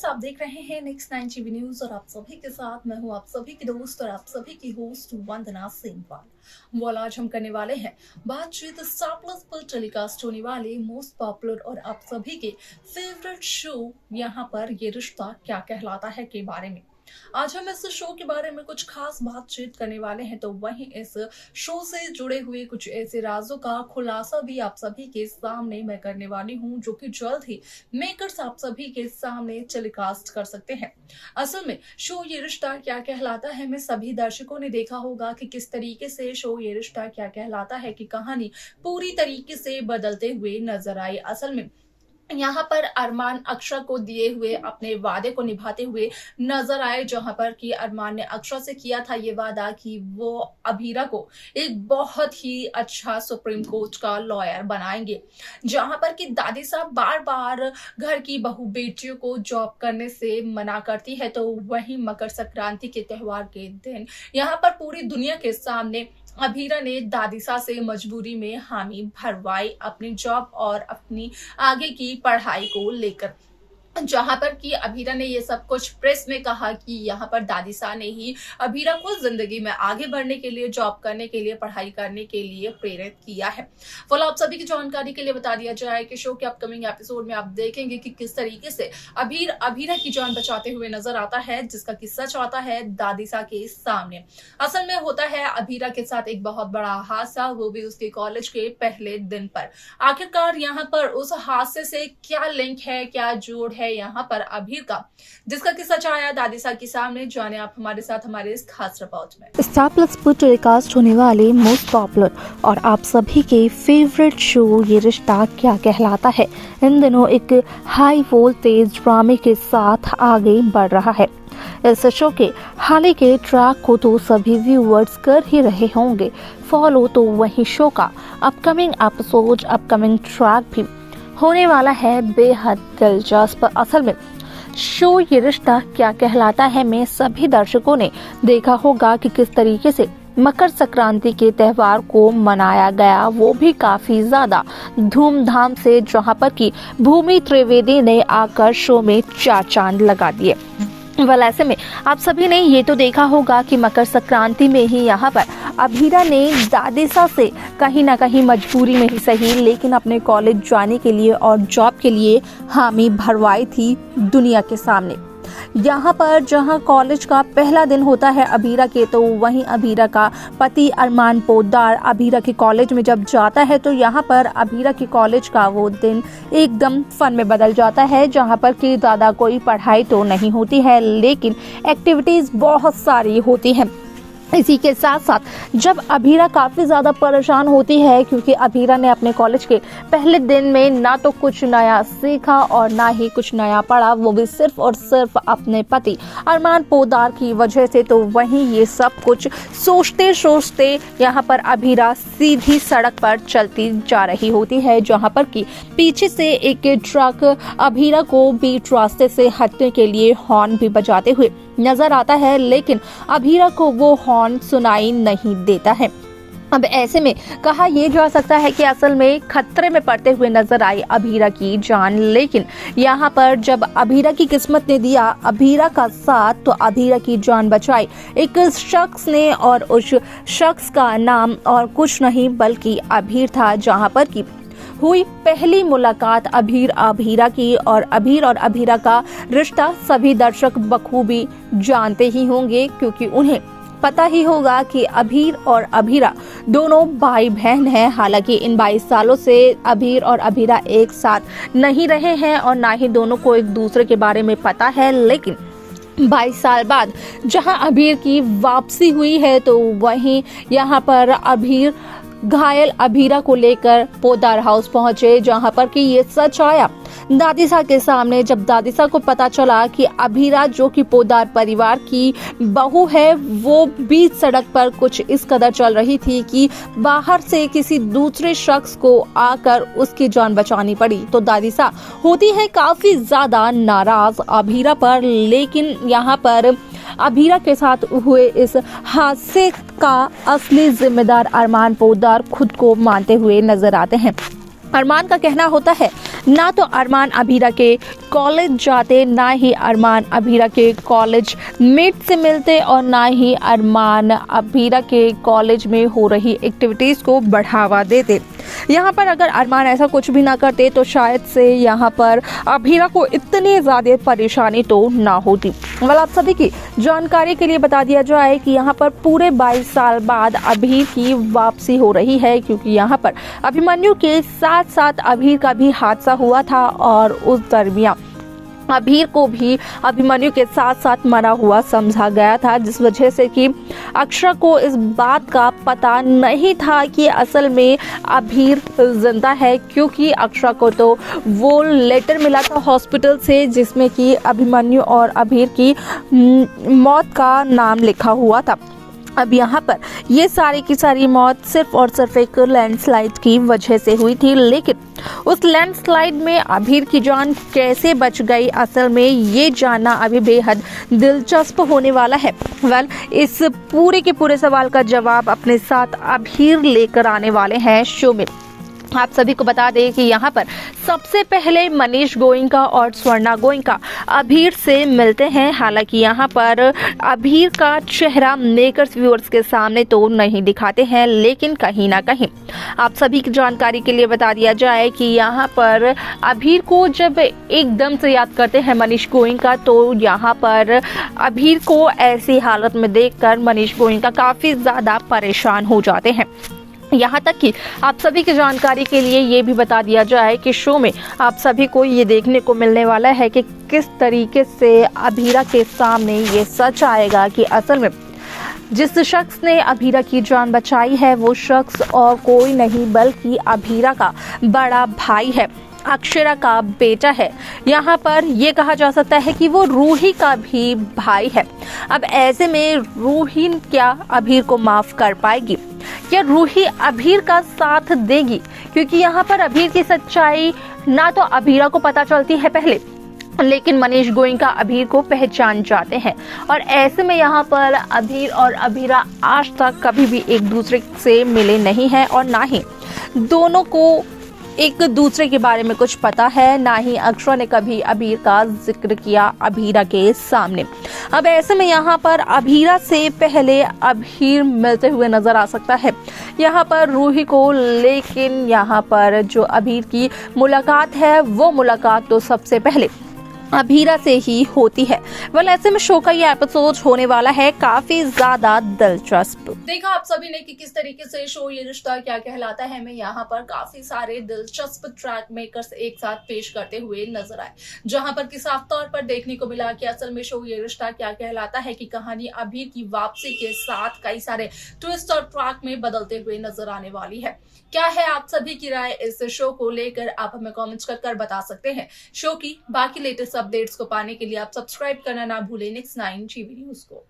Friends, आप देख रहे हैं नेक्स्ट 9 टीवी न्यूज और आप सभी के साथ मैं हूं आप सभी की दोस्त और आप सभी की होस्ट वंदना सिंहवाल। वो आज हम करने वाले हैं बातचीत स्टार प्लस पर टेलीकास्ट होने वाले मोस्ट पॉपुलर और आप सभी के फेवरेट शो यहाँ पर ये रिश्ता क्या कहलाता है के बारे में। आज हम इस शो के बारे में कुछ खास बातचीत करने वाले हैं, तो वहीं इस शो से जुड़े हुए कुछ ऐसे राजों का खुलासा भी आप सभी के सामने मैं करने वाली हूं, जो कि जल्द ही मेकर्स आप सभी के सामने टेलीकास्ट कर सकते हैं। असल में शो ये रिश्ता क्या कहलाता है में सभी दर्शकों ने देखा होगा कि किस तरीके से शो ये रिश्ता क्या कहलाता है की कहानी पूरी तरीके से बदलते हुए नजर आई। असल में यहाँ पर अरमान अक्षरा को दिए हुए अपने वादे को निभाते हुए नजर आए, जहां पर कि अरमान ने अक्षरा से किया था ये वादा कि वो अभीरा को एक बहुत ही अच्छा सुप्रीम कोर्ट का लॉयर बनाएंगे। जहां पर कि दादी साहब बार बार घर की बहू बेटियों को जॉब करने से मना करती है, तो वहीं मकर संक्रांति के त्योहार के दिन यहाँ पर पूरी दुनिया के सामने अभीरा ने दादीसा से मजबूरी में हामी भरवाई अपनी जॉब और अपनी आगे की पढ़ाई को लेकर, जहां पर कि अभीरा ने ये सब कुछ प्रेस में कहा कि यहाँ पर दादीसा ने ही अभीरा को जिंदगी में आगे बढ़ने के लिए, जॉब करने के लिए, पढ़ाई करने के लिए प्रेरित किया है। फॉलो आप सभी की जानकारी के लिए बता दिया जाए कि शो के अपकमिंग एपिसोड में आप देखेंगे कि किस तरीके से अभीरा की जान बचाते हुए नजर आता है, जिसका किस्सा चाहता है दादीसा के सामने। असल में होता है अभीरा के साथ एक बहुत बड़ा हादसा, वो भी उसके कॉलेज के पहले दिन पर। आखिरकार यहाँ पर उस हादसे से क्या लिंक है, क्या जोड़ है यहाँ पर अभीर का, जिसका किस्सा आया दादीसा के सामने, जाने आप हमारे साथ हमारे इस खास रिपोर्ट में। स्टार प्लस पर टेलीकास्ट होने वाले मोस्ट पॉपुलर और आप सभी के फेवरेट शो ये रिश्ता क्या कहलाता है इन दिनों एक हाई वोल्टेज ड्रामे के साथ आगे बढ़ रहा है। इस शो के हाल के ट्रैक को तो सभी व्यूअर्स कर ही रहे होंगे फॉलो, तो वही शो का अपकमिंग एपिसोड, अपकमिंग ट्रैक भी होने वाला है बेहद दिलचस्प। असल में शो ये रिश्ता क्या कहलाता है में सभी दर्शकों ने देखा होगा कि किस तरीके से मकर संक्रांति के त्योहार को मनाया गया, वो भी काफी ज्यादा धूमधाम से, जहां पर कि भूमि त्रिवेदी ने आकर शो में 4 चांद लगा दिए। ऐसे में आप सभी ने ये तो देखा होगा कि मकर संक्रांति में ही यहाँ पर अभीरा ने दादीसा से कहीं ना कहीं मजबूरी में ही सही, लेकिन अपने कॉलेज जाने के लिए और जॉब के लिए हामी भरवाई थी दुनिया के सामने। यहाँ पर जहाँ कॉलेज का पहला दिन होता है अभीरा के, तो वहीं अभीरा का पति अरमान पोद्दार अभीरा के कॉलेज में जब जाता है, तो यहाँ पर अभीरा के कॉलेज का वो दिन एकदम फन में बदल जाता है, जहाँ पर कि ज़्यादा कोई पढ़ाई तो नहीं होती है, लेकिन एक्टिविटीज़ बहुत सारी होती हैं। इसी के साथ साथ जब अभीरा काफ़ी ज़्यादा परेशान होती है, क्योंकि अभीरा ने अपने कॉलेज के पहले दिन में ना तो कुछ नया सीखा और ना ही कुछ नया पढ़ा, वो भी सिर्फ और सिर्फ अपने पति अरमान पोद्दार की वजह से। तो वहीं ये सब कुछ सोचते सोचते यहाँ पर अभीरा सीधी सड़क पर चलती जा रही होती है, जहाँ पर कि पीछे से एक ट्रक अभीरा को बीच रास्ते से हटने के लिए हॉर्न भी बजाते हुए नजर आता है, लेकिन अभीरा को वो हॉर्न सुनाई नहीं देता है। अब ऐसे में कहा यह जा सकता है कि असल में खतरे में पड़ते हुए नजर आई अभीरा की जान, लेकिन यहाँ पर जब अभीरा की किस्मत ने दिया अभीरा का साथ, तो अभीरा की जान बचाई एक शख्स ने, और उस शख्स का नाम और कुछ नहीं बल्कि अभीर था। जहाँ पर की हुई पहली मुलाकात अभीरा की, और अभीरा का रिश्ता सभी दर्शक बखूबी जानते ही होंगे, क्योंकि उन्हें पता ही होगा कि अभीर और अभीरा दोनों भाई बहन हैं। हालांकि इन 22 सालों से अभीर और अभीरा एक साथ नहीं रहे हैं और ना ही दोनों को एक दूसरे के बारे में पता है, लेकिन 22 साल बाद जहां अभीर की वापसी हुई है, तो वहीं यहाँ पर अभीर घायल अभीरा को लेकर पोद्दार हाउस पहुंचे, जहां पर कि ये सच आया दादीसा के सामने। जब दादीसा को पता चला कि अभीरा, जो कि पोद्दार परिवार की बहू है, वो बीच सड़क पर कुछ इस कदर चल रही थी कि बाहर से किसी दूसरे शख्स को आकर उसकी जान बचानी पड़ी, तो दादीसा होती है काफी ज्यादा नाराज अभीरा पर। लेकिन यहाँ पर अभीरा के साथ हुए इस हादसे का असली जिम्मेदार अरमान पोद्दार खुद को मानते हुए नजर आते हैं। अरमान का कहना होता है ना तो अरमान अभीरा के कॉलेज जाते, ना ही अरमान अभीरा के कॉलेज मेट से मिलते और ना ही अरमान अभीरा के कॉलेज में हो रही एक्टिविटीज़ को बढ़ावा देते। यहाँ पर अगर अरमान ऐसा कुछ भी ना करते तो शायद से यहाँ पर अभीरा को इतनी ज़्यादा परेशानी तो ना होती। आप सभी की जानकारी के लिए बता दिया जाए कि यहाँ पर पूरे 22 साल बाद अभीर की वापसी हो रही है, क्योंकि यहाँ पर अभिमन्यु के साथ साथ अभीर का भी हादसा हुआ था और उस दरमियान अभीर को भी अभिमन्यु के साथ साथ मरा हुआ समझा गया था, जिस वजह से कि अक्षरा को इस बात का पता नहीं था कि असल में अभीर जिंदा है, क्योंकि अक्षरा को तो वो लेटर मिला था हॉस्पिटल से जिसमें कि अभिमन्यु और अभीर की मौत का नाम लिखा हुआ था। अब यहाँ पर ये सारी की सारी मौत सिर्फ और सिर्फ एक लैंडस्लाइड की वजह से हुई थी, लेकिन उस लैंडस्लाइड में अभीर की जान कैसे बच गई, असल में ये जानना अभी बेहद दिलचस्प होने वाला है। इस पूरे के पूरे सवाल का जवाब अपने साथ अभीर लेकर आने वाले हैं शो में। आप सभी को बता दें कि यहाँ पर सबसे पहले मनीष गोयनका और स्वर्णा गोयनका अभीर से मिलते हैं। हालांकि यहाँ पर अभीर का चेहरा मेकर्स व्यूअर्स के सामने तो नहीं दिखाते हैं, लेकिन कहीं ना कहीं आप सभी की जानकारी के लिए बता दिया जाए कि यहाँ पर अभीर को जब एकदम से याद करते हैं मनीष गोयनका, तो यहाँ पर अभीर को ऐसी हालत में देखकर मनीष गोयनका काफ़ी ज़्यादा परेशान हो जाते हैं। यहाँ तक कि आप सभी की जानकारी के लिए ये भी बता दिया जाए कि शो में आप सभी को ये देखने को मिलने वाला है कि किस तरीके से अभीरा के सामने ये सच आएगा कि असल में जिस शख्स ने अभीरा की जान बचाई है वो शख्स और कोई नहीं बल्कि अभीरा का बड़ा भाई है, अक्षरा का बेटा है। यहाँ पर यह कहा जा सकता है कि वो रूही का भी भाई है। अब ऐसे में रूही क्या अभीर को माफ कर पाएगी? क्या रूही अभीर का साथ देगी? क्योंकि यहाँ पर अभीर की सच्चाई ना तो अभीरा को पता चलती है पहले, लेकिन मनीष गोयनका अभीर को पहचान जाते हैं और ऐसे में यहाँ पर अभीर और अभीरा आज तक कभी भी एक दूसरे से मिले नहीं हैं और ना ही दोनों को एक दूसरे के बारे में कुछ पता है, ना ही अक्षरा ने कभी अभीर का जिक्र किया अभीरा के सामने। अब ऐसे में यहाँ पर अभीरा से पहले अभीर मिलते हुए नजर आ सकता है यहाँ पर रूही को, लेकिन यहाँ पर जो अभीर की मुलाकात है वो मुलाकात तो सबसे पहले अभीरा से ही होती है। ऐसे में शो का ये एपिसोड होने वाला है काफी ज्यादा दिलचस्प। देखा आप सभी ने कि किस तरीके से शो ये रिश्ता क्या कहलाता है में यहाँ पर काफी सारे दिलचस्प ट्रैक मेकर्स एक साथ पेश करते हुए नजर आए, जहां पर कि साफ तौर पर देखने को मिला कि असल में शो ये रिश्ता क्या कहलाता है की कहानी अभीर की वापसी के साथ कई सारे ट्विस्ट और ट्रैक में बदलते हुए नजर आने वाली है। क्या है आप सभी की राय इस शो को लेकर? आप हमें कमेंट्स कर बता सकते हैं। शो की बाकी लेटेस्ट अपडेट्स को पाने के लिए आप सब्सक्राइब करना ना भूलें नेक्स्ट 9 टीवी न्यूज को।